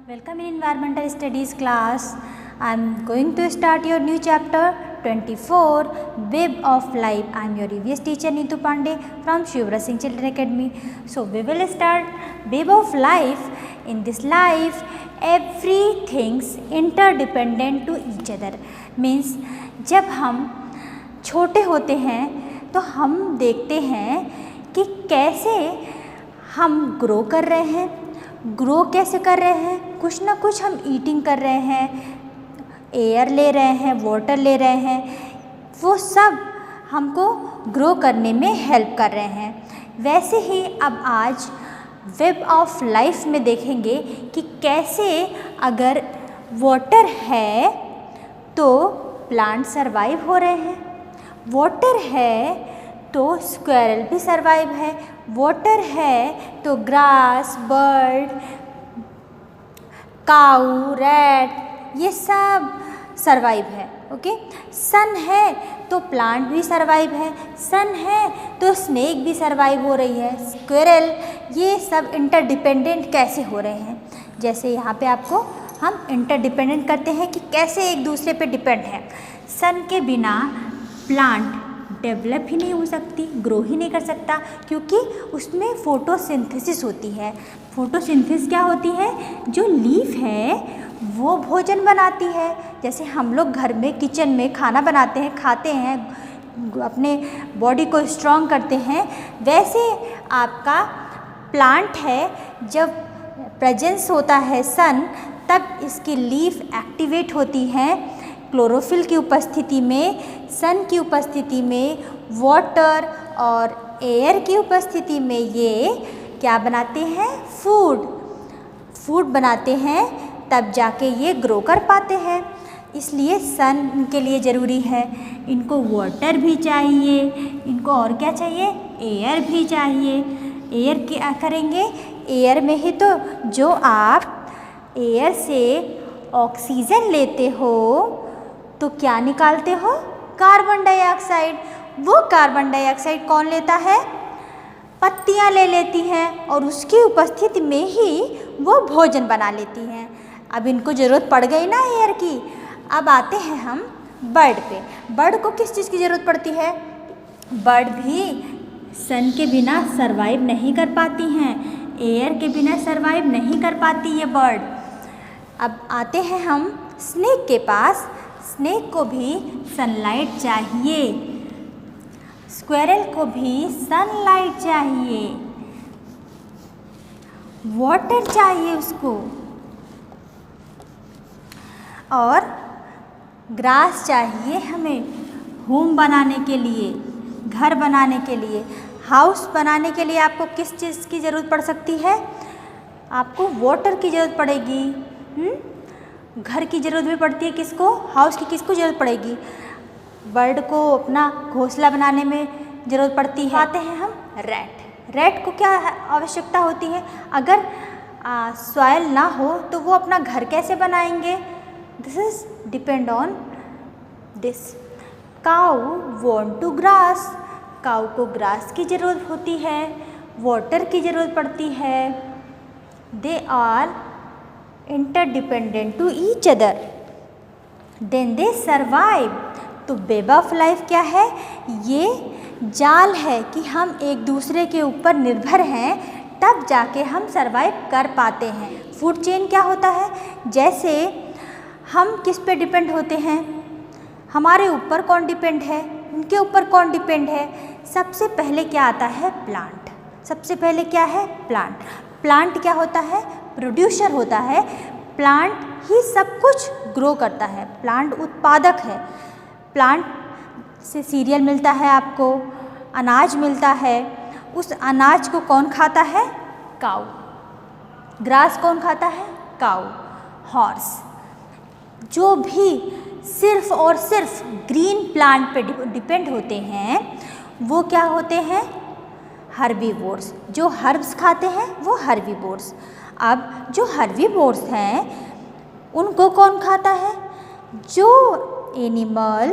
Welcome in Environmental Studies class. I am going to start your new chapter 24 Web of Life. I am your EVS teacher Neetu Pandey from Shivra Singh Children Academy. So we will start Web of Life. In this life, everything's interdependent to each other. Means जब हम छोटे होते हैं तो हम देखते हैं कि कैसे हम ग्रो कर रहे हैं, ग्रो कैसे कर रहे हैं, कुछ ना कुछ हम ईटिंग कर रहे हैं, एयर ले रहे हैं, वाटर ले रहे हैं, वो सब हमको ग्रो करने में हेल्प कर रहे हैं। वैसे ही अब आज वेब ऑफ लाइफ में देखेंगे कि कैसे अगर वाटर है तो प्लांट सरवाइव हो रहे हैं, वाटर है तो स्क्वेरल भी सरवाइव है, वाटर है तो ग्रास, बर्ड, काऊ, रैट ये सब सरवाइव है। ओके, सन है तो प्लांट भी सरवाइव है, सन है तो स्नेक भी सरवाइव हो रही है, स्क्वेरल, ये सब इंटरडिपेंडेंट कैसे हो रहे हैं। जैसे यहाँ पे आपको हम इंटरडिपेंडेंट करते हैं कि कैसे एक दूसरे पे डिपेंड है। सन के बिना प्लांट डेवलप ही नहीं हो सकती, ग्रो ही नहीं कर सकता, क्योंकि उसमें फोटोसिंथेसिस होती है। फोटोसिंथेसिस क्या होती है? जो लीफ है वो भोजन बनाती है। जैसे हम लोग घर में किचन में खाना बनाते हैं, खाते हैं, अपने बॉडी को स्ट्रॉन्ग करते हैं, वैसे आपका प्लांट है जब प्रेजेंस होता है सन, तब इसकी लीफ एक्टिवेट होती हैं। क्लोरोफिल की उपस्थिति में, सन की उपस्थिति में, वाटर और एयर की उपस्थिति में ये क्या बनाते हैं? फूड बनाते हैं, तब जाके ये ग्रो कर पाते हैं। इसलिए सन के लिए ज़रूरी है, इनको वाटर भी चाहिए, इनको और क्या चाहिए? एयर भी चाहिए। एयर क्या करेंगे? एयर में ही तो जो आप एयर से ऑक्सीजन लेते हो तो क्या निकालते हो? Carbon dioxide. वो कार्बन डाइऑक्साइड कौन लेता है? पत्तियाँ ले लेती हैं और उसकी उपस्थिति में ही वो भोजन बना लेती हैं। अब इनको ज़रूरत पड़ गई ना एयर की। अब आते हैं हम बर्ड पे। बर्ड को किस चीज़ की ज़रूरत पड़ती है? बर्ड भी सन के बिना सरवाइव नहीं कर पाती हैं, एयर के बिना सरवाइव नहीं कर पाती ये बर्ड। अब आते हैं हम स्नेक के पास। स्नेक को भी सनलाइट चाहिए, स्क्वेरल को भी सनलाइट चाहिए, वाटर चाहिए उसको, और ग्रास चाहिए हमें होम बनाने के लिए, घर बनाने के लिए। हाउस बनाने के लिए आपको किस चीज़ की ज़रूरत पड़ सकती है? आपको वाटर की ज़रूरत पड़ेगी। घर की ज़रूरत भी पड़ती है किसको? हाउस की किसको ज़रूरत पड़ेगी? बर्ड को अपना घोंसला बनाने में ज़रूरत पड़ती है। आते हैं हम रैट को क्या आवश्यकता होती है? अगर सॉइल ना हो तो वो अपना घर कैसे बनाएंगे? This is depend on this. Cow want to grass, cow को ग्रास की ज़रूरत होती है, वाटर की ज़रूरत पड़ती है। They are interdependent to each other, then they survive। तो वेब ऑफ लाइफ क्या है? ये जाल है कि हम एक दूसरे के ऊपर निर्भर हैं, तब जाके हम सरवाइव कर पाते हैं। फूड चेन क्या होता है? जैसे हम किस पे डिपेंड होते हैं? हमारे ऊपर कौन डिपेंड है? उनके ऊपर कौन डिपेंड है? सबसे पहले क्या आता है? प्लांट। सबसे पहले क्या है? प्लांट। प्लांट क्या होता है? प्रोड्यूसर होता है। प्लांट ही सब कुछ ग्रो करता है, प्लांट उत्पादक है। प्लांट से सीरियल मिलता है, आपको अनाज मिलता है। उस अनाज को कौन खाता है? काऊ। ग्रास कौन खाता है? काऊ, हॉर्स। जो भी सिर्फ और सिर्फ ग्रीन प्लांट पे डिपेंड होते हैं वो क्या होते हैं? हर्बीवोर्स। जो हर्ब्स खाते हैं वो हर्बीवोर्स। अब जो हर्बीवोर्स हैं उनको कौन खाता है? जो एनिमल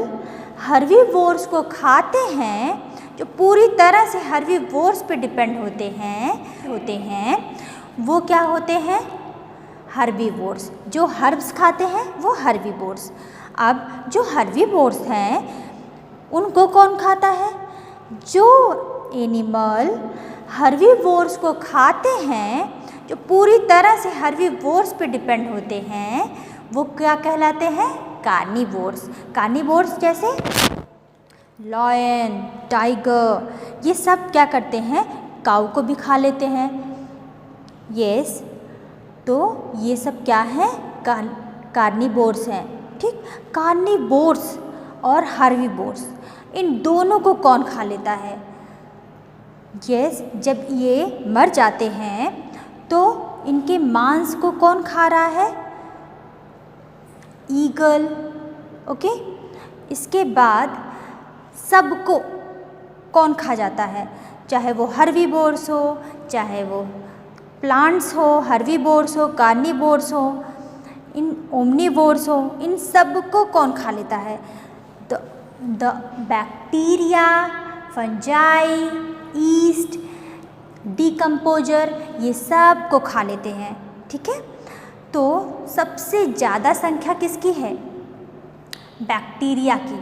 हर्बीवोर्स को खाते हैं, जो पूरी तरह से हर्बीवोर्स पे डिपेंड होते हैं वो क्या होते हैं? हर्बीवोर्स, जो हर्ब्स खाते हैं वो हर्बीवोर्स। अब जो हर्बीवोर्स हैं उनको कौन खाता है? जो एनिमल हर्बीवोर्स को खाते हैं, जो पूरी तरह से हर्बीवोर्स पे डिपेंड होते हैं, वो क्या कहलाते हैं? कार्निवोर्स। कार्निवोर्स जैसे लॉयन, टाइगर, ये सब क्या करते हैं? काऊ को भी खा लेते हैं। यस, तो ये सब क्या है? कार्निवोर्स हैं। ठीक, कार्निवोर्स और हर्बीवोर्स, इन दोनों को कौन खा लेता है? यस, जब ये मर जाते हैं तो इनके मांस को कौन खा रहा है? ईगल। ओके, इसके बाद सबको कौन खा जाता है? चाहे वो हर्बीवोर्स हो, चाहे वो प्लांट्स हो, हर्बीवोर्स हो, कार्निवोर्स हो, इन ओमनिवोर्स हो, इन सब को कौन खा लेता है? The bacteria, fungi, east, decomposer, ये सब को खा लेते हैं। ठीक है, तो सबसे ज़्यादा संख्या किसकी है? बैक्टीरिया की,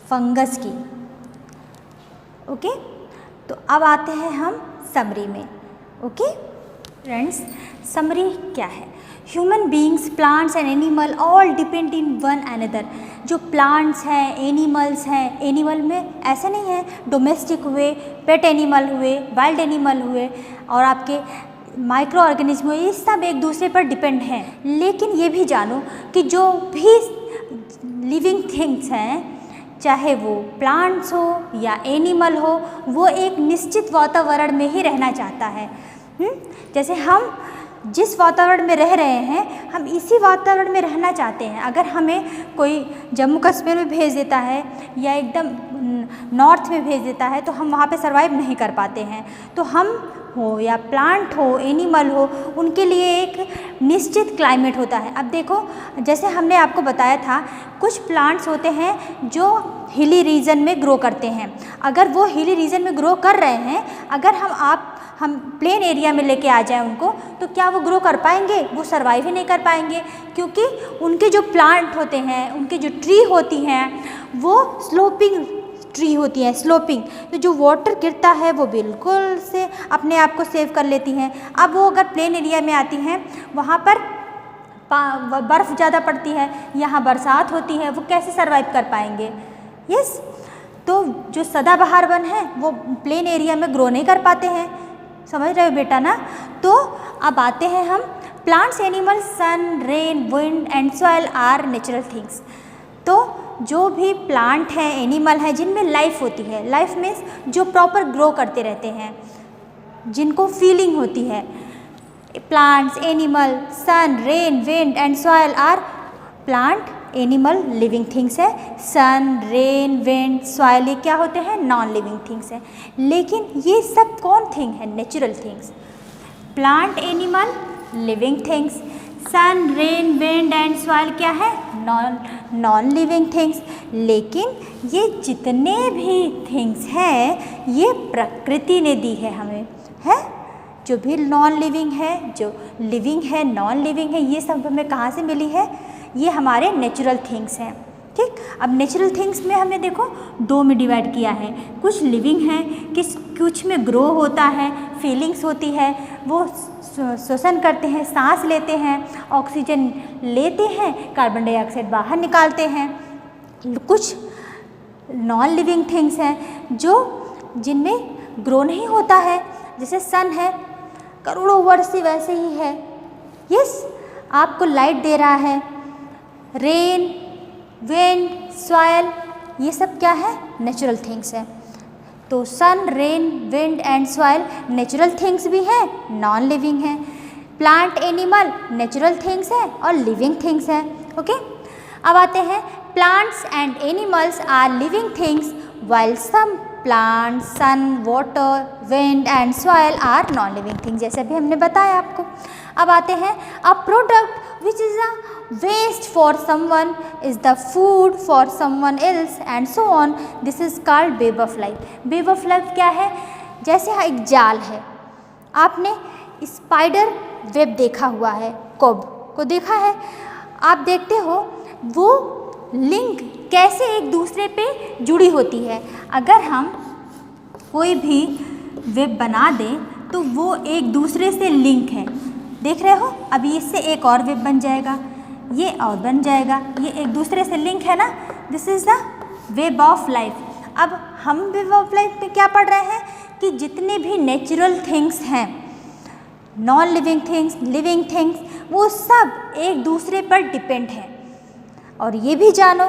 फंगस की। ओके, तो अब आते हैं हम समरी में। ओके फ्रेंड्स, समरी क्या है? Human beings, plants and animal all depend in one another. जो प्लांट्स हैं, एनिमल्स हैं, एनिमल में ऐसे नहीं है डोमेस्टिक हुए, पेट एनिमल हुए, वाइल्ड एनिमल हुए और आपके माइक्रो ऑर्गेनिज्म हुए, ये सब एक दूसरे पर डिपेंड हैं। लेकिन ये भी जानो कि जो भी लिविंग थिंग्स हैं, चाहे वो प्लांट्स हो या एनिमल हो, वो एक निश्चित वातावरण में ही रहना चाहता है। जैसे हम जिस वातावरण में रह रहे हैं, हम इसी वातावरण में रहना चाहते हैं। अगर हमें कोई जम्मू कश्मीर में भेज देता है या एकदम नॉर्थ में भेज देता है तो हम वहाँ पे सर्वाइव नहीं कर पाते हैं। तो हम हो या प्लांट हो, एनिमल हो, उनके लिए एक निश्चित क्लाइमेट होता है। अब देखो, जैसे हमने आपको बताया था, कुछ प्लांट्स होते हैं जो हिली रीजन में ग्रो करते हैं। अगर वो हिली रीजन में ग्रो कर रहे हैं, अगर हम प्लेन एरिया में लेके आ जाएं उनको, तो क्या वो ग्रो कर पाएंगे? वो सर्वाइव ही नहीं कर पाएंगे, क्योंकि उनके जो प्लांट होते हैं, उनके जो ट्री होती हैं, वो स्लोपिंग ट्री होती है, स्लोपिंग। तो जो वाटर गिरता है वो बिल्कुल से अपने आप को सेव कर लेती हैं। अब वो अगर प्लेन एरिया में आती हैं, वहाँ पर बर्फ़ ज़्यादा पड़ती है, यहाँ बरसात होती है, वो कैसे सर्वाइव कर पाएंगे? यस, तो जो सदाबहार वन है वो प्लेन एरिया में ग्रो नहीं कर पाते हैं। समझ रहे हो बेटा ना? तो अब आते हैं हम plants, animals, sun, rain, wind and soil are natural things. तो जो भी प्लांट हैं, एनिमल हैं, जिनमें लाइफ होती है, लाइफ मीन्स जो प्रॉपर ग्रो करते रहते हैं, जिनको फीलिंग होती है, plants, animal, sun, rain, wind and soil are plant, animal, living things है। सन, रेन, विंड, सॉइल, ये क्या होते हैं? नॉन लिविंग थिंग्स है। लेकिन ये सब कौन थिंग है? Natural things. Plant, animal, living things. Sun, rain, wind and soil क्या है? Non living things. लेकिन ये जितने भी थिंग्स हैं, ये प्रकृति ने दी है हमें, है? जो भी नॉन लिविंग है, जो लिविंग है, नॉन लिविंग है, ये सब हमें कहाँ से मिली है? ये हमारे नेचुरल थिंग्स हैं। ठीक, अब नेचुरल थिंग्स में हमने देखो दो में डिवाइड किया है। कुछ लिविंग हैं, कुछ में ग्रो होता है, फीलिंग्स होती है, वो श्वसन करते हैं, सांस लेते हैं, ऑक्सीजन लेते हैं, कार्बन डाइऑक्साइड बाहर निकालते हैं। कुछ नॉन लिविंग थिंग्स हैं जो जिनमें ग्रो नहीं होता है, जैसे सन है, करोड़ों वर्ष से वैसे ही है। यस, आपको लाइट दे रहा है। रेन, विंड, सॉइल, ये सब क्या है? नेचुरल थिंग्स है। तो sun, rain, wind and soil natural things भी हैं, नॉन लिविंग हैं। प्लांट, एनिमल नेचुरल थिंग्स हैं और लिविंग थिंग्स हैं। ओके, अब आते हैं plants and animals are living things while some plants, sun, water, wind and soil are non-living things, जैसे अभी हमने बताया आपको। अब आते हैं a product which is a waste for someone is the food for someone else and so on. This is called web of life. web of life क्या है? जैसे एक जाल है, आपने स्पाइडर वेब देखा हुआ है, कोब को देखा है। आप देखते हो वो लिंक कैसे एक दूसरे पे जुड़ी होती है। अगर हम कोई भी वेब बना दें तो वो एक दूसरे से लिंक है, देख रहे हो। अभी इससे एक और वेब बन जाएगा, ये और बन जाएगा, ये एक दूसरे से लिंक है ना। This is the web of life. अब हम वेब ऑफ लाइफ में क्या पढ़ रहे हैं कि जितने भी नेचुरल थिंग्स हैं, non living things, living things, वो सब एक दूसरे पर डिपेंड है। और ये भी जानो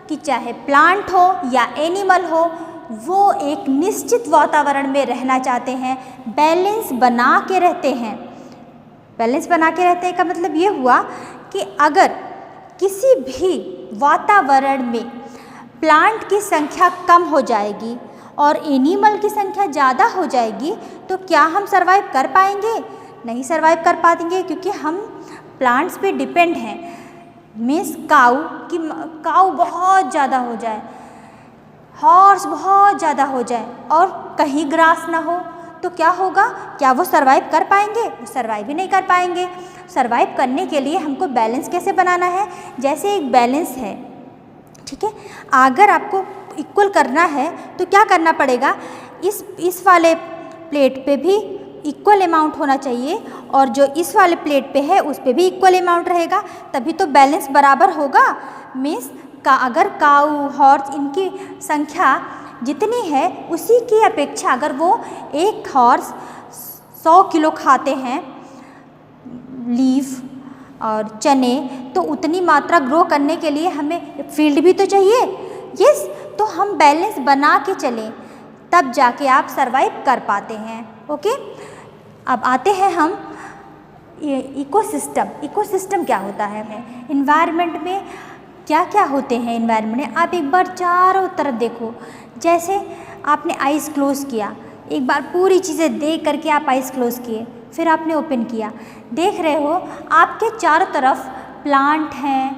कि चाहे प्लांट हो या एनिमल हो, वो एक निश्चित वातावरण में रहना चाहते हैं, बैलेंस बना के रहते हैं। बैलेंस बना के रहते हैं का मतलब ये हुआ कि अगर किसी भी वातावरण में प्लांट की संख्या कम हो जाएगी और एनिमल की संख्या ज़्यादा हो जाएगी तो क्या हम सरवाइव कर पाएंगे? नहीं सरवाइव कर पाएंगे, क्योंकि हम प्लांट्स पे डिपेंड हैं। मीन्स काऊ बहुत ज़्यादा हो जाए, हॉर्स बहुत ज़्यादा हो जाए और कहीं ग्रास ना हो तो क्या होगा? क्या वो सरवाइव कर पाएंगे? वो सरवाइव ही नहीं कर पाएंगे। सरवाइव करने के लिए हमको बैलेंस कैसे बनाना है? जैसे एक बैलेंस है, ठीक है, अगर आपको इक्वल करना है तो क्या करना पड़ेगा? इस वाले प्लेट पे भी इक्वल अमाउंट होना चाहिए और जो इस वाले प्लेट पे है उस पे भी इक्वल अमाउंट रहेगा, तभी तो बैलेंस बराबर होगा। मीन्स अगर काऊ, हॉर्स, इनकी संख्या जितनी है उसी की अपेक्षा अगर वो एक हॉर्स 100 किलो खाते हैं लीफ और चने, तो उतनी मात्रा ग्रो करने के लिए हमें फील्ड भी तो चाहिए। यस, तो हम बैलेंस बना के चलें, तब जाके आप सरवाइव कर पाते हैं। ओके, अब आते हैं हम इकोसिस्टम। इकोसिस्टम क्या होता है? इन्वायरमेंट में क्या क्या होते हैं? इन्वायरमेंट में आप एक बार चारों तरफ देखो। जैसे आपने आइज़ क्लोज़ किया, एक बार पूरी चीज़ें देख करके आप आइज़ क्लोज़ किए, फिर आपने ओपन किया, देख रहे हो आपके चारों तरफ प्लांट हैं,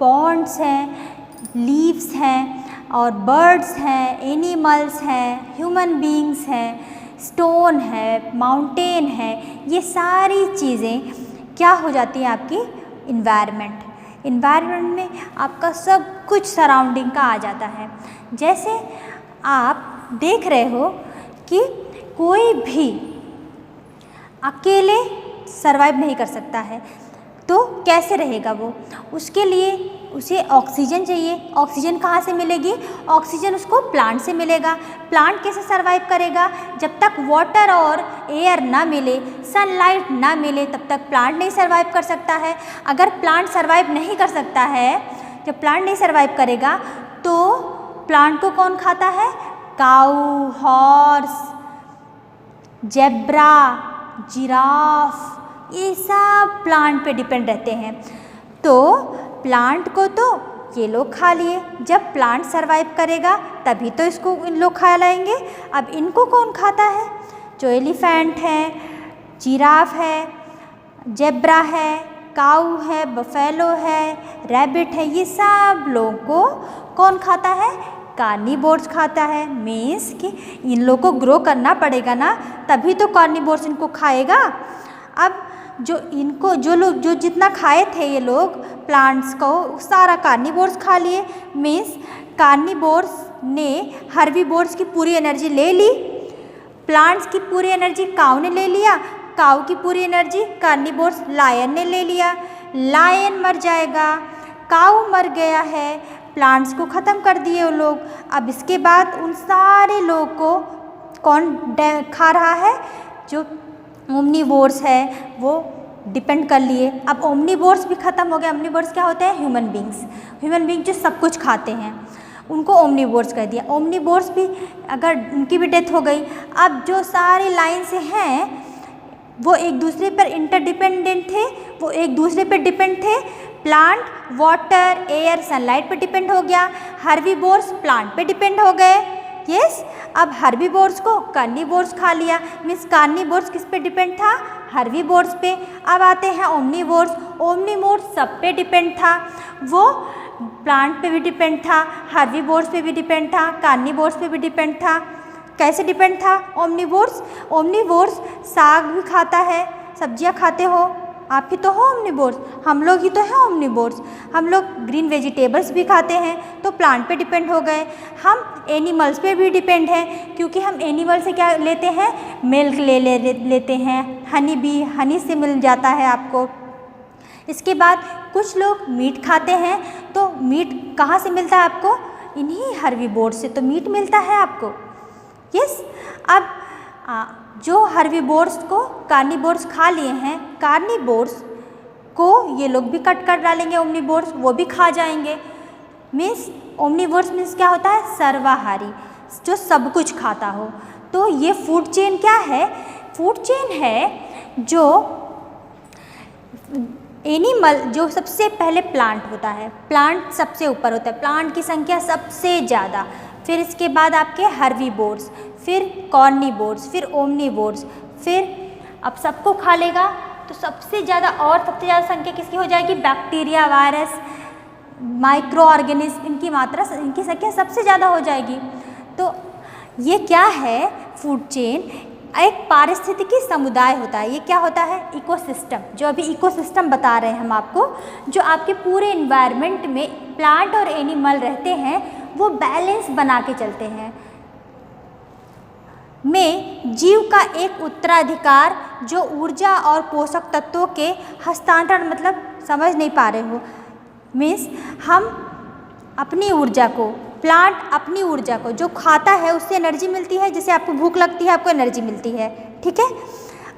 पॉन्ड्स हैं, लीव्स हैं और बर्ड्स हैं, एनिमल्स हैं, ह्यूमन बीइंग्स हैं, स्टोन है, माउंटेन है। ये सारी चीज़ें क्या हो जाती हैं? आपकी इन्वायरमेंट। इन्वायरमेंट में आपका सब कुछ सराउंडिंग का आ जाता है। जैसे आप देख रहे हो कि कोई भी अकेले सरवाइव नहीं कर सकता है, तो कैसे रहेगा वो? उसके लिए उसे ऑक्सीजन चाहिए। ऑक्सीजन कहाँ से मिलेगी? ऑक्सीजन उसको प्लांट से मिलेगा। प्लांट कैसे सरवाइव करेगा? जब तक वाटर और एयर ना मिले, सनलाइट ना मिले, तब तक प्लांट नहीं सरवाइव कर सकता है। अगर प्लांट सरवाइव नहीं कर सकता है, जब प्लांट नहीं सरवाइव करेगा तो प्लांट को कौन खाता है? काऊ, हॉर्स, जेब्रा, जिराफ, ये सब प्लांट पे डिपेंड रहते हैं। तो प्लांट को तो ये लोग खा लिए, जब प्लांट सरवाइव करेगा तभी तो इसको इन लोग खा लाएंगे। अब इनको कौन खाता है? जो एलिफेंट है, जिराफ है, जेब्रा है, काऊ है, बफेलो है, रैबिट है, ये सब लोगों को कौन खाता है? कार्निवोर्स खाता है। मीन्स कि इन लोग को ग्रो करना पड़ेगा ना, तभी तो कार्निवोर्स इनको खाएगा। अब जो लोग जितना खाए थे ये लोग प्लांट्स को, सारा कार्निवोर्स खा लिए। मीन्स कार्निवोर्स ने हर्बीवोर्स की पूरी एनर्जी ले ली, प्लांट्स की पूरी एनर्जी काऊ ने ले लिया, काऊ की पूरी एनर्जी कार्निवोर्स लायन ने ले लिया। लायन मर जाएगा, काऊ मर गया है, प्लांट्स को ख़त्म कर दिए वो लोग। अब इसके बाद उन सारे लोगों को कौन खा रहा है? जो ओमनीवोर्स है वो डिपेंड कर लिए। अब ओमनीवोर्स भी ख़त्म हो गया। ओमनीवोर्स क्या होते हैं? Human beings. ह्यूमन बींग जो सब कुछ खाते हैं उनको ओमनीवोर्स कह दिया। ओमनीवोर्स भी अगर उनकी भी डेथ हो गई, अब जो सारे लाइन से हैं वो एक दूसरे पर इंटरडिपेंडेंट थे, वो एक दूसरे पर डिपेंड थे। प्लांट वाटर, एयर, सनलाइट पे डिपेंड हो गया। हर्बीवोर्स प्लांट पे डिपेंड हो गए। यस, अब हर्बीवोर्स को कार्निवोर्स खा लिया। मीन्स कार्निवोर्स किस पे डिपेंड था? हर्बीवोर्स पे। अब आते हैं ओमनीवोर्स। ओमनीवोर्स सब पे डिपेंड था, वो प्लांट पे भी डिपेंड था, हर्बीवोर्स पे भी डिपेंड था, कार्निवोर्स पे भी डिपेंड था। कैसे डिपेंड था ओमनीवोर्स? ओमनीवोर्स साग भी खाता है, सब्जियां खाते हो, आप ही तो हो ओमनिवोर्स, हम लोग ही तो हैं ओमनिवोर्स। हम लोग ग्रीन वेजिटेबल्स भी खाते हैं, तो प्लांट पे डिपेंड हो गए। हम एनिमल्स पे भी डिपेंड हैं, क्योंकि हम एनिमल से क्या लेते हैं, मिल्क लेते हैं, हनी भी हनी से मिल जाता है आपको। इसके बाद कुछ लोग मीट खाते हैं, तो मीट कहाँ से मिलता है आपको, इन्हीं हर्बीवोर्स से तो मीट मिलता है आपको। यस, अब जो हर्बीवोर्स को कार्निवोर्स खा लिए हैं, कार्निवोर्स को ये लोग भी कट कर डालेंगे, ओमनिवोर्स वो भी खा जाएंगे। मीन्स ओमनिवोर्स मीन्स क्या होता है, सर्वाहारी, जो सब कुछ खाता हो। तो ये फूड चेन क्या है, फूड चेन है जो एनिमल, जो सबसे पहले प्लांट होता है, प्लांट सबसे ऊपर होता है, प्लांट की संख्या सबसे ज़्यादा, फिर इसके बाद आपके हर्बीवोर्स, फिर कॉर्निवोर्स, फिर ओमनिवोर्स, फिर अब सबको खा लेगा तो सबसे ज़्यादा, और सबसे ज़्यादा संख्या किसकी हो जाएगी, बैक्टीरिया, वायरस, माइक्रो ऑर्गेनिज्म, इनकी मात्रा, इनकी संख्या सबसे ज़्यादा हो जाएगी। तो ये क्या है, फूड चेन एक पारिस्थितिकी समुदाय होता है। ये क्या होता है, इकोसिस्टम, जो अभी इकोसिस्टम बता रहे हैं हम आपको, जो आपके पूरे इन्वायरमेंट में प्लांट और एनिमल रहते हैं, वो बैलेंस बना के चलते हैं। में जीव का एक उत्तराधिकार, जो ऊर्जा और पोषक तत्वों के हस्तांतरण, मतलब समझ नहीं पा रहे हो, मीन्स हम अपनी ऊर्जा को, प्लांट अपनी ऊर्जा को, जो खाता है उससे एनर्जी मिलती है, जैसे आपको भूख लगती है आपको एनर्जी मिलती है, ठीक है।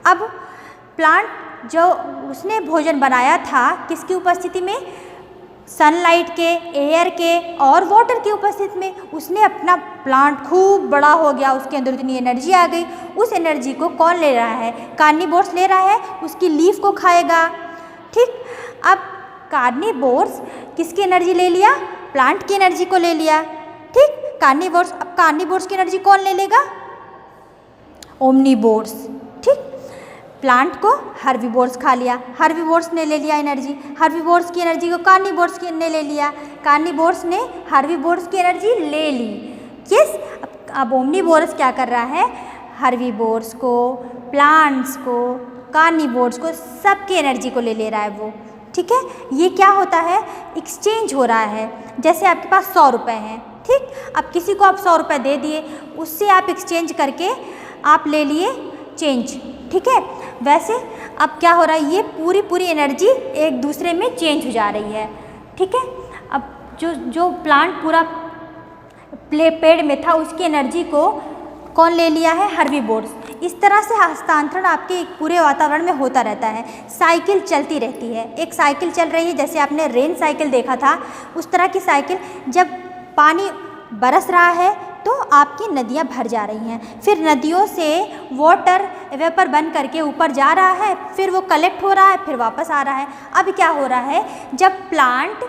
अब प्लांट जो उसने भोजन बनाया था किसकी उपस्थिति में, सनलाइट के, एयर के और वाटर की उपस्थिति में, उसने अपना प्लांट खूब बड़ा हो गया, उसके अंदर इतनी एनर्जी आ गई। उस एनर्जी को कौन ले रहा है, कार्निवोर्स ले रहा है, उसकी लीफ को खाएगा, ठीक। अब कार्निवोर्स किसकी एनर्जी ले लिया, प्लांट की एनर्जी को ले लिया, ठीक। कार्निवोर्स, अब कार्निवोर्स की एनर्जी कौन ले लेगा, ओमनिवोर्स, ठीक। प्लांट को हर्बीवोर्स खा लिया, हर्बीवोर्स ने ले लिया एनर्जी, हर्बीवोर्स की एनर्जी को कार्निवोर्स ने ले लिया, कार्निवोर्स ने हर्बीवोर्स की एनर्जी ले ली। यस, अब ओमनिवोर्स क्या कर रहा है, हर्बीवोर्स को, प्लांट्स को, कार्निवोर्स को, सबकी एनर्जी को ले रहा है वो, ठीक है। ये क्या होता है, एक्सचेंज हो रहा है। जैसे आपके पास 100 रुपये हैं, ठीक, अब किसी को आप 100 रुपये दे दिए, उससे आप एक्सचेंज करके आप ले लिए चेंज, ठीक है। वैसे अब क्या हो रहा है, ये पूरी एनर्जी एक दूसरे में चेंज हो जा रही है, ठीक है। अब जो प्लांट पूरा पेड़ में था, उसकी एनर्जी को कौन ले लिया है, हर्बीवोर्स। इस तरह से हस्तांतरण आपके एक पूरे वातावरण में होता रहता है, साइकिल चलती रहती है, एक साइकिल चल रही है, जैसे आपने रेन साइकिल देखा था, उस तरह की साइकिल। जब पानी बरस रहा है तो आपकी नदियाँ भर जा रही हैं, फिर नदियों से वाटर वेपर बन करके ऊपर जा रहा है, फिर वो कलेक्ट हो रहा है, फिर वापस आ रहा है। अब क्या हो रहा है, जब प्लांट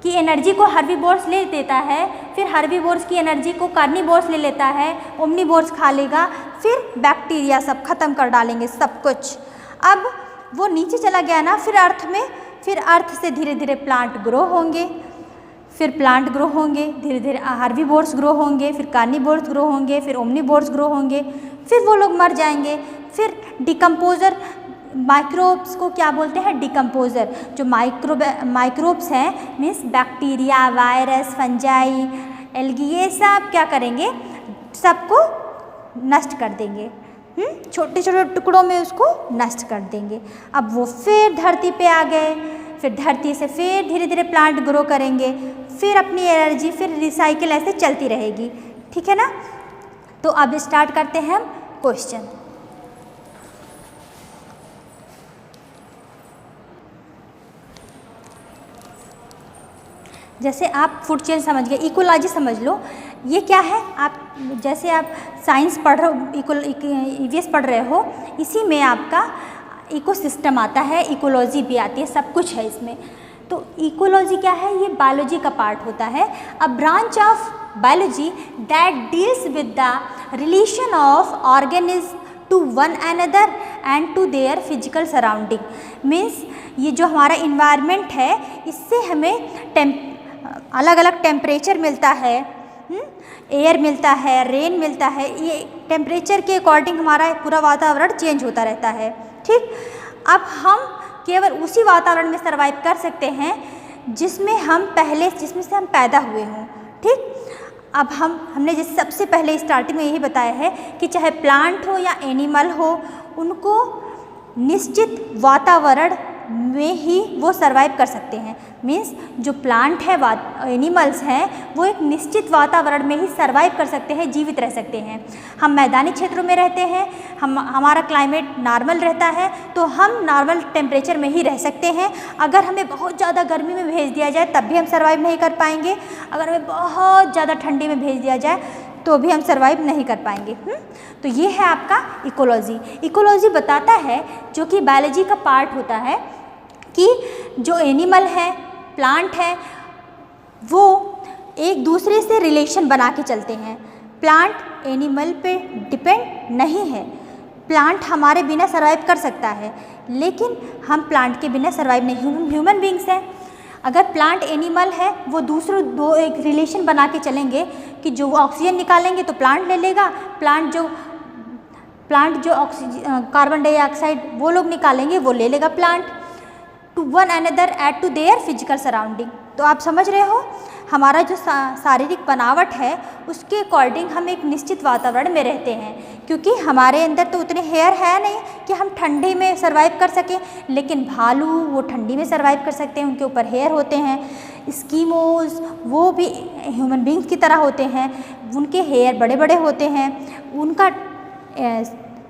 की एनर्जी को हर्बीवोर्स ले देता है, फिर हर्बीवोर्स की एनर्जी को कार्निवोर्स ले लेता है, ओमनिवोर्स खा लेगा, फिर बैक्टीरिया सब खत्म कर डालेंगे सब कुछ। अब वो नीचे चला गया ना, फिर अर्थ में, फिर अर्थ से धीरे धीरे प्लांट ग्रो होंगे, फिर प्लांट ग्रो होंगे, धीरे धीरे हर्बीवोर्स ग्रो होंगे, फिर कार्निवोर्स ग्रो होंगे, फिर ओमनिवोर्स ग्रो होंगे, फिर वो लोग मर जाएंगे। फिर डिकम्पोजर, माइक्रोब्स को क्या बोलते हैं, डिकम्पोजर। जो माइक्रोब्स हैं, means bacteria, virus, fungi, algae, ये सब क्या करेंगे, सबको नष्ट कर देंगे, छोटे छोटे टुकड़ों में उसको नष्ट कर देंगे। अब वो फिर धरती पे आ गए, फिर धरती से फिर धीरे धीरे प्लांट ग्रो करेंगे, फिर अपनी एनर्जी, फिर रिसाइकिल ऐसे चलती रहेगी, ठीक है ना। तो अब स्टार्ट करते हैं हम क्वेश्चन। जैसे आप फूड चेन समझ गए, इकोलॉजी समझ लो, ये क्या है। आप जैसे आप साइंस पढ़ रहे हो, ईवीएस पढ़ रहे हो, इसी में आपका इकोसिस्टम आता है, इकोलॉजी भी आती है, सब कुछ है इसमें। तो इकोलॉजी क्या है, ये बायोलॉजी का पार्ट होता है, a branch of biology that deals with the relation of organism to one another and to their physical surrounding. Means ये जो हमारा इन्वायरमेंट है, इससे हमें अलग अलग टेम्परेचर मिलता है, एयर मिलता है, रेन मिलता है, ये टेम्परेचर के अकॉर्डिंग हमारा पूरा वातावरण चेंज होता रहता है, ठीक। अब हम केवल उसी वातावरण में सर्वाइव कर सकते हैं जिसमें से हम पैदा हुए हों, ठीक। अब हमने जिस सबसे पहले स्टार्टिंग में यही बताया है कि चाहे प्लांट हो या एनिमल हो, उनको निश्चित वातावरण में ही वो सर्वाइव कर सकते हैं। मीन्स जो प्लांट है, एनिमल्स हैं, वो एक निश्चित वातावरण में ही सर्वाइव कर सकते हैं, जीवित रह सकते हैं। हम मैदानी क्षेत्रों में रहते हैं, हमारा क्लाइमेट नॉर्मल रहता है, तो हम नॉर्मल टेम्परेचर में ही रह सकते हैं। अगर हमें बहुत ज़्यादा गर्मी में भेज दिया जाए तब भी हम सर्वाइव नहीं कर पाएंगे, अगर हमें बहुत ज़्यादा ठंडी में भेज दिया जाए तो भी हम सर्वाइव नहीं कर पाएंगे। तो ये है आपका इकोलॉजी। इकोलॉजी बताता है, जो कि बायोलॉजी का पार्ट होता है, कि जो एनिमल है, प्लांट है, वो एक दूसरे से रिलेशन बना के चलते हैं। प्लांट एनिमल पे डिपेंड नहीं है। प्लांट हमारे बिना सर्वाइव कर सकता है, लेकिन हम प्लांट के बिना सर्वाइव नहीं। ह्यूमन बींग्स हैं, अगर प्लांट एनिमल है, वो दो एक रिलेशन बना के चलेंगे कि जो ऑक्सीजन निकालेंगे तो प्लांट ले लेगा, प्लांट जो ऑक्सीजन कार्बन डाइऑक्साइड वो लोग निकालेंगे वो ले लेगा plant, to one another and to their physical surrounding. तो आप समझ रहे हो, हमारा जो शारीरिक बनावट है उसके अकॉर्डिंग हम एक निश्चित वातावरण में रहते हैं, क्योंकि हमारे अंदर तो उतने हेयर है नहीं कि हम ठंडी में सर्वाइव कर सकें, लेकिन भालू वो ठंडी में सर्वाइव कर सकते हैं, उनके ऊपर हेयर होते हैं। स्कीमोज वो भी ह्यूमन बींग्स की तरह होते हैं, उनके हेयर बड़े बड़े होते हैं, उनका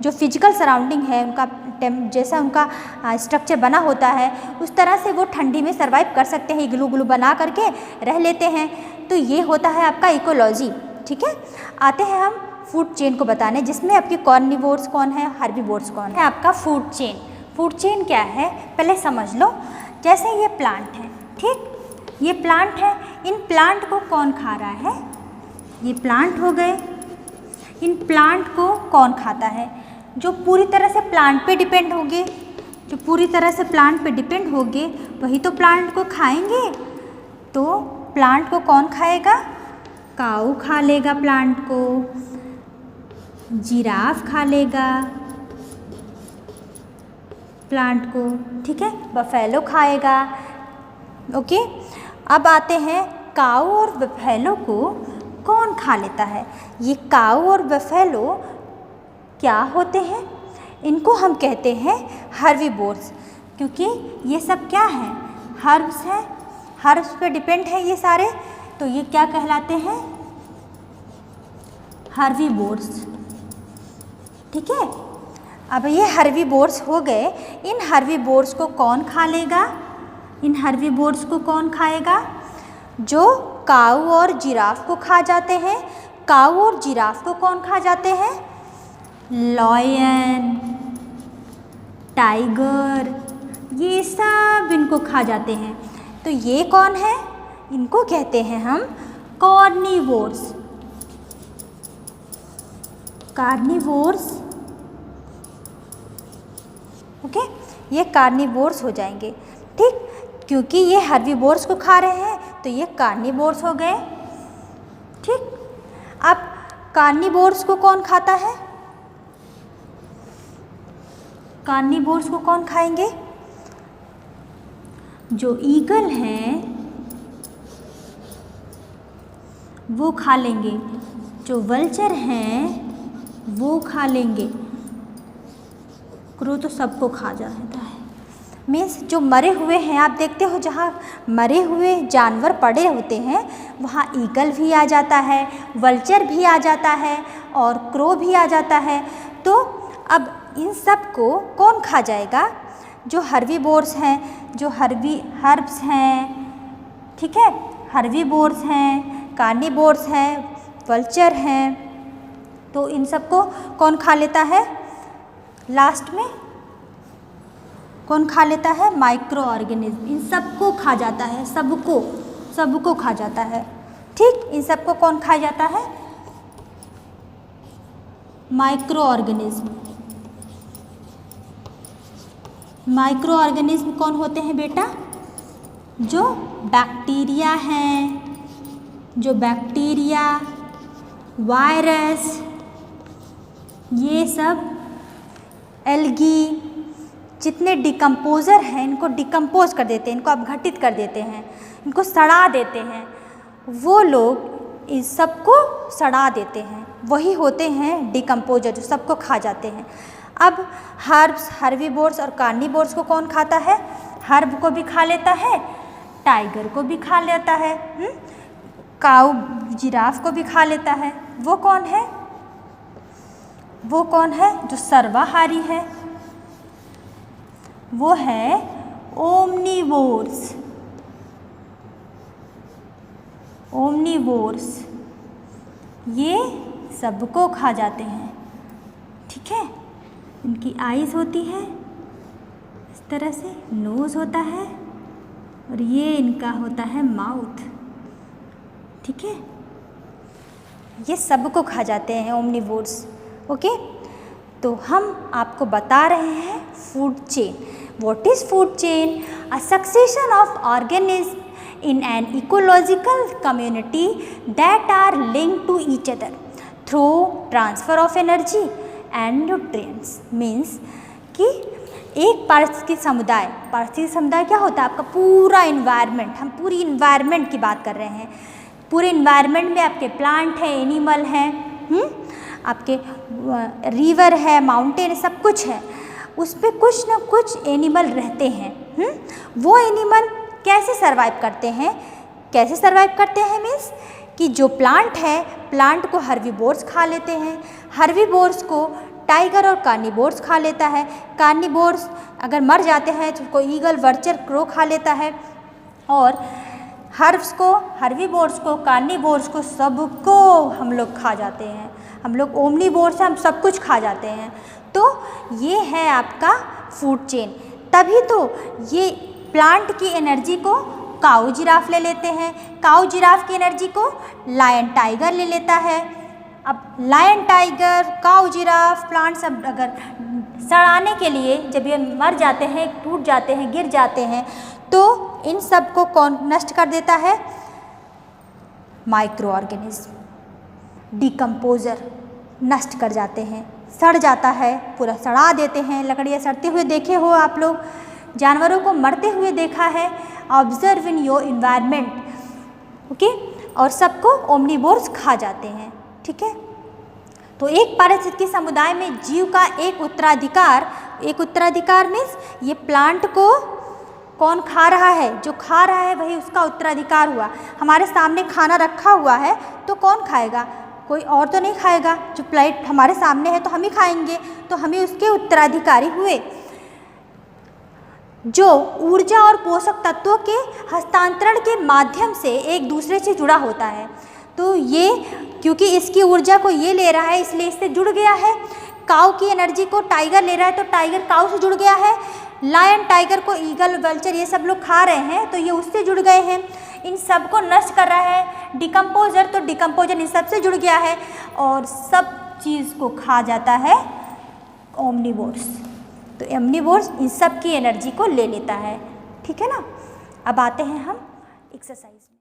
जो फिजिकल सराउंडिंग है, उनका जैसा उनका स्ट्रक्चर बना होता है, उस तरह से वो ठंडी में सर्वाइव कर सकते हैं, ग्लू ग्लू बना करके रह लेते हैं। तो ये होता है आपका इकोलॉजी, ठीक है। आते हैं हम फूड चेन को बताने, जिसमें आपके कार्निवोर्स कौन है, हर्बीवोर्स कौन है। आपका फूड चेन, फूड चेन क्या है पहले समझ लो। जैसे ये प्लांट है, ठीक, ये प्लांट है, इन प्लांट को कौन खा रहा है, ये प्लांट हो गए। इन प्लांट को कौन खाता है, जो पूरी तरह से प्लांट पे डिपेंड होंगे, जो पूरी तरह से प्लांट पे डिपेंड होंगे वही तो प्लांट को खाएंगे। तो प्लांट को कौन खाएगा, काऊ खा लेगा प्लांट को, जिराफ खा लेगा प्लांट को, ठीक है, बफेलो खाएगा। ओके, अब आते हैं काऊ और बफेलो को कौन खा लेता है। ये काऊ और बफेलो क्या होते हैं, इनको हम कहते हैं हर्बीवोर्स, क्योंकि ये सब क्या हैं, हर्ब्स हैं, हर्ब्स पे डिपेंड है ये सारे, तो ये क्या कहलाते हैं, हर्बीवोर्स, ठीक है। अब ये हर्बीवोर्स हो गए, इन हर्बीवोर्स को कौन खा लेगा, इन हर्बीवोर्स को कौन खाएगा, जो काऊ और जिराफ को खा जाते हैं। काऊ और जिराफ को कौन खा जाते हैं, लायन, टाइगर, ये सब इनको खा जाते हैं। तो ये कौन है, इनको कहते हैं हम कार्निवोर्स, कार्निवोर्स, ओके, ये कार्निवोर्स हो जाएंगे, ठीक, क्योंकि ये हर्बीवोर्स को खा रहे हैं तो ये कार्निवोर्स हो गए, ठीक। अब कार्निवोर्स को कौन खाता है, कार्निवोर्स को कौन खाएंगे, जो ईगल हैं वो खा लेंगे, जो वल्चर हैं वो खा लेंगे, क्रो तो सबको खा जाता है। मीन्स जो मरे हुए हैं, आप देखते हो जहाँ मरे हुए जानवर पड़े होते हैं वहाँ ईगल भी आ जाता है, वल्चर भी आ जाता है और क्रो भी आ जाता है। तो अब इन सब को कौन खा जाएगा, जो हर्बीवोर्स हैं, जो हर्ब्स हैं, ठीक है, हर्बीवोर्स हैं, कार्निवोर्स हैं, वल्चर हैं, तो इन सब को कौन खा लेता है, लास्ट में कौन खा लेता है, माइक्रो ऑर्गेनिज्म, इन सबको खा जाता है, सबको खा जाता है, ठीक। इन सबको कौन खा जाता है, माइक्रो ऑर्गेनिज्म। माइक्रो ऑर्गेनिज्म कौन होते हैं बेटा, जो बैक्टीरिया हैं, जो बैक्टीरिया, वायरस, ये सब एल्गी, जितने डिकम्पोज़र हैं इनको डिकम्पोज कर देते हैं, इनको अपघटित कर देते हैं, इनको सड़ा देते हैं, वो लोग इस सबको सड़ा देते हैं, वही होते हैं डिकम्पोजर जो सबको खा जाते हैं। अब हर्ब्स, हर्बीवोर्स और कार्निवोर्स को कौन खाता है? हर्ब को भी खा लेता है, टाइगर को भी खा लेता है, काऊ जिराफ को भी खा लेता है। वो कौन है? वो कौन है जो सर्वाहारी है? वो है ओमनीवोर्स। ओमनीवोर्स ये सबको खा जाते हैं, ठीक है। इनकी आईज होती है इस तरह से, नोज़ होता है और ये इनका होता है माउथ, ठीक है। ये सबको खा जाते हैं ओमनीवोर्स, ओके। तो हम आपको बता रहे हैं food chain. What is food chain? A succession of organism in an ecological community that are linked to each other through transfer of energy and nutrients। means कि एक पारिस्थितिक समुदाय क्या होता है? आपका पूरा इन्वायरमेंट, हम पूरी इन्वायरमेंट की बात कर रहे हैं। पूरे इन्वायरमेंट में आपके प्लांट हैं, एनिमल हैं, आपके रिवर है, माउंटेन, सब कुछ है, उस पर कुछ ना कुछ एनिमल रहते हैं। वो एनिमल कैसे सर्वाइव करते हैं? कैसे सर्वाइव करते हैं मीन्स कि जो प्लांट है, प्लांट को हर्बीवोर्स खा लेते हैं, हर्बीवोर्स को टाइगर और कार्निवोर्स खा लेता है, कार्निवोर्स अगर मर जाते हैं तो उसको ईगल, वर्चर, क्रो खा लेता है, और हर्ब्स को, हर्बीवोर्स को, कार्निवोर्स को, सबको हम लोग खा जाते हैं। हम लोग ओमनीवोर्स हैं, हम सब कुछ खा जाते हैं। तो ये है आपका फूड चेन। तभी तो ये प्लांट की एनर्जी को काऊ जिराफ ले लेते हैं, काऊ जिराफ की एनर्जी को लायन टाइगर ले लेता है। अब लायन टाइगर, काऊ जिराफ, प्लांट सब अगर सड़ाने के लिए जब ये मर जाते हैं, टूट जाते हैं, गिर जाते हैं, तो इन सब को कौन नष्ट कर देता है? माइक्रो ऑर्गेनिज्म, डिकम्पोजर नष्ट कर जाते हैं, सड़ जाता है, पूरा सड़ा देते हैं। लकड़ियाँ सड़ते हुए देखे हो आप लोग, जानवरों को मरते हुए देखा है। Observe in your environment, okay. और सबको ओमनीवोर्स खा जाते हैं, ठीक है। तो एक पारिस्थितिकी समुदाय में जीव का एक उत्तराधिकार मीन्स ये प्लांट को कौन खा रहा है? जो खा रहा है वही उसका उत्तराधिकार हुआ। हमारे सामने खाना रखा हुआ है तो कौन खाएगा? कोई और तो नहीं खाएगा। जो प्लेट हमारे सामने है तो हम ही खाएंगे, तो हम ही उसके उत्तराधिकारी हुए। जो ऊर्जा और पोषक तत्वों के हस्तांतरण के माध्यम से एक दूसरे से जुड़ा होता है, तो ये क्योंकि इसकी ऊर्जा को ये ले रहा है इसलिए इससे जुड़ गया है। काऊ की एनर्जी को टाइगर ले रहा है तो टाइगर काऊ से जुड़ गया है। लायन टाइगर को ईगल, वल्चर ये सब लोग खा रहे हैं तो ये उससे जुड़ गए हैं। इन सब को नष्ट कर रहा है डिकम्पोजर, तो डिकम्पोजर इन सब से जुड़ गया है और सब चीज़ को खा जाता है ओमनीवोर्स। तो ओमनीवोर्स इन सब की एनर्जी को ले लेता है, ठीक है ना। अब आते हैं हम एक्सरसाइज में।